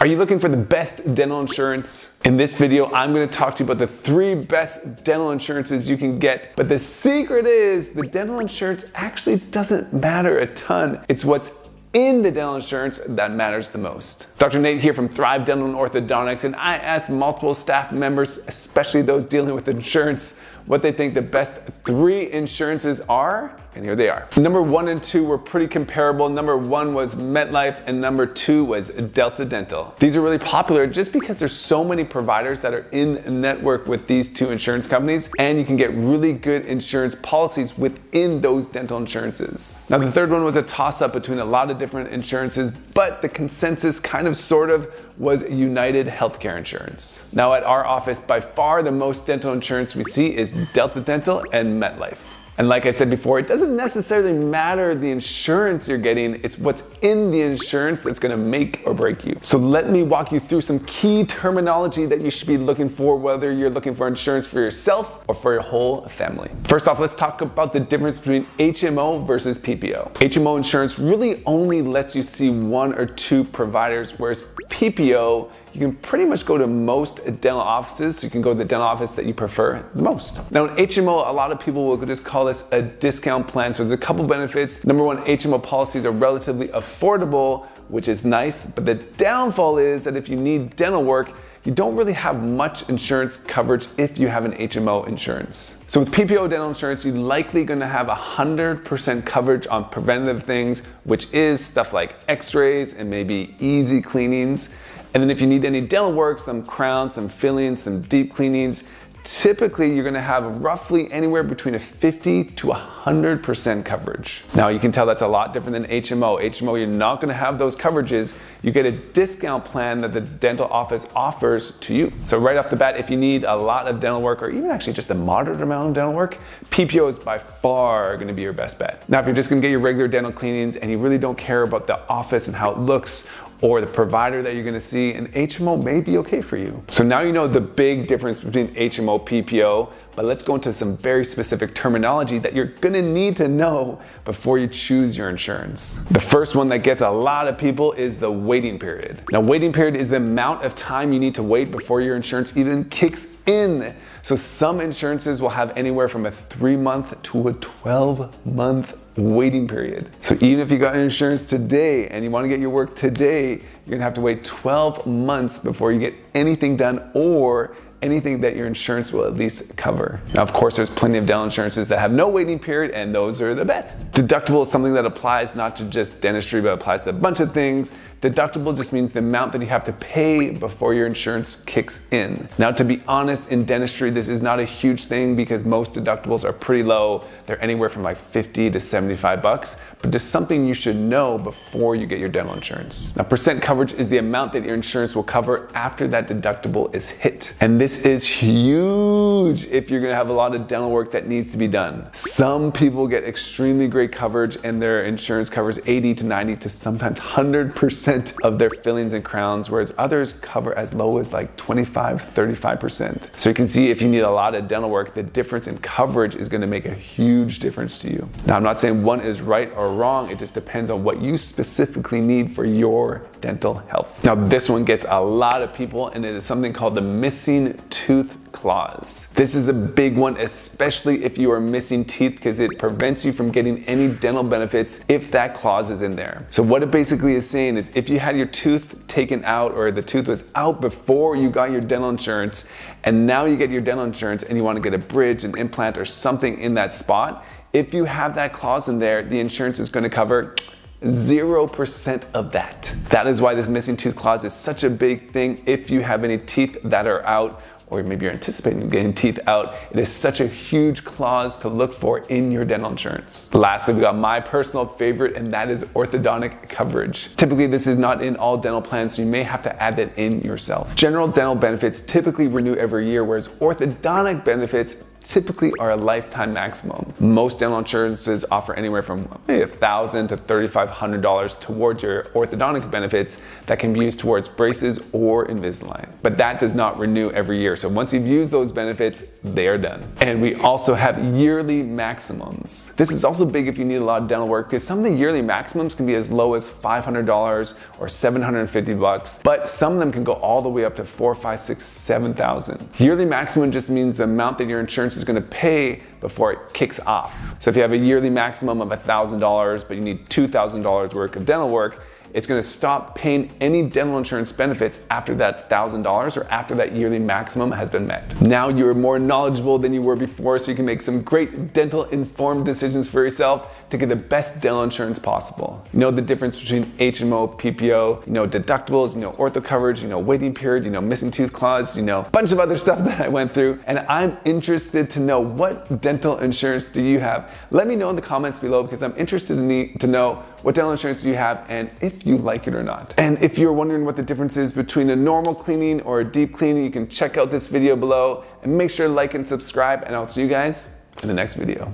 Are you looking for the best dental insurance? In this video, I'm going to talk to you about the 3 best dental insurances you can get. But the secret is the dental insurance actually doesn't matter a ton. It's what's in the dental insurance that matters the most. Dr. Nate here from Thrive Dental and Orthodontics, and I asked multiple staff members, especially those dealing with insurance, what they think the best 3 insurances are, and here they are. Number 1 and 2 were pretty comparable. Number 1 was MetLife, and number 2 was Delta Dental. These are really popular just because there's so many providers that are in network with these 2 insurance companies, and you can get really good insurance policies within those dental insurances. Now, the third one was a toss-up between a lot of different insurances, but the consensus kind of sort of was United Healthcare Insurance. Now at our office, by far the most dental insurance we see is Delta Dental and MetLife. And like I said before, it doesn't necessarily matter the insurance you're getting, it's what's in the insurance that's gonna make or break you. So let me walk you through some key terminology that you should be looking for, whether you're looking for insurance for yourself or for your whole family. First off, let's talk about the difference between HMO versus PPO. HMO insurance really only lets you see 1 or 2 providers, whereas PPO, you can pretty much go to most dental offices, so you can go to the dental office that you prefer the most. Now in HMO, a lot of people will just call this a discount plan, so there's a couple benefits. Number 1, HMO policies are relatively affordable, which is nice, but the downfall is that if you need dental work, you don't really have much insurance coverage if you have an HMO insurance. So with PPO dental insurance, you're likely gonna have 100% coverage on preventative things, which is stuff like x-rays and maybe easy cleanings. And then if you need any dental work, some crowns, some fillings, some deep cleanings, typically you're gonna have roughly anywhere between a 50 to 100% coverage. Now you can tell that's a lot different than HMO. HMO, you're not gonna have those coverages. You get a discount plan that the dental office offers to you. So right off the bat, if you need a lot of dental work or even actually just a moderate amount of dental work, PPO is by far gonna be your best bet. Now if you're just gonna get your regular dental cleanings and you really don't care about the office and how it looks, or the provider that you're gonna see, an HMO may be okay for you. So now you know the big difference between HMO, PPO, but let's go into some very specific terminology that you're gonna need to know before you choose your insurance. The first one that gets a lot of people is the waiting period. Now, waiting period is the amount of time you need to wait before your insurance even kicks in. So some insurances will have anywhere from a 3-month to a 12-month waiting period. So even if you got insurance today and you want to get your work today, you're gonna have to wait 12 months before you get anything done or anything that your insurance will at least cover. Now, of course, there's plenty of dental insurances that have no waiting period, and those are the best. Deductible is something that applies not to just dentistry, but applies to a bunch of things. Deductible just means the amount that you have to pay before your insurance kicks in. Now, to be honest, in dentistry, this is not a huge thing because most deductibles are pretty low. They're anywhere from like 50 to 75 bucks, but just something you should know before you get your dental insurance. Now, percent coverage is the amount that your insurance will cover after that deductible is hit. And this is huge if you're gonna have a lot of dental work that needs to be done. Some people get extremely great coverage and their insurance covers 80 to 90 to sometimes 100% of their fillings and crowns, whereas others cover as low as like 25, 35%. So you can see if you need a lot of dental work, the difference in coverage is gonna make a huge difference to you. Now, I'm not saying one is right or wrong, it just depends on what you specifically need for your dental health. Now, this one gets a lot of people, and it is something called the missing tooth clause. This is a big one, especially if you are missing teeth, because it prevents you from getting any dental benefits if that clause is in there. So what it basically is saying is if you had your tooth taken out or the tooth was out before you got your dental insurance, and now you get your dental insurance and you want to get a bridge, an implant, or something in that spot, if you have that clause in there, the insurance is going to cover 0% of that. That is why this missing tooth clause is such a big thing. If you have any teeth that are out, or maybe you're anticipating getting teeth out, it is such a huge clause to look for in your dental insurance. Lastly, we got my personal favorite, and that is orthodontic coverage. Typically, this is not in all dental plans, so you may have to add that in yourself. General dental benefits typically renew every year, whereas orthodontic benefits typically are a lifetime maximum. Most dental insurances offer anywhere from maybe $1,000 to $3,500 towards your orthodontic benefits that can be used towards braces or Invisalign. But that does not renew every year. So once you've used those benefits, they are done. And we also have yearly maximums. This is also big if you need a lot of dental work, because some of the yearly maximums can be as low as $500 or $750, but some of them can go all the way up to $4,000, $5,000, $6,000, $7,000. Yearly maximum just means the amount that your insurance is going to pay before it kicks off. So if you have a yearly maximum of $1,000, but you need $2,000 worth of dental work, it's going to stop paying any dental insurance benefits after that $1,000 or after that yearly maximum has been met. Now you're more knowledgeable than you were before, so you can make some great dental informed decisions for yourself to get the best dental insurance possible. You know the difference between HMO, PPO, deductibles, ortho coverage, waiting period, missing tooth clause, a bunch of other stuff that I went through. And I'm interested to know, what dental insurance do you have? Let me know in the comments below, because I'm interested to know what dental insurance do you have and if you like it or not. And if you're wondering what the difference is between a normal cleaning or a deep cleaning, you can check out this video below, and make sure to like and subscribe, and I'll see you guys in the next video.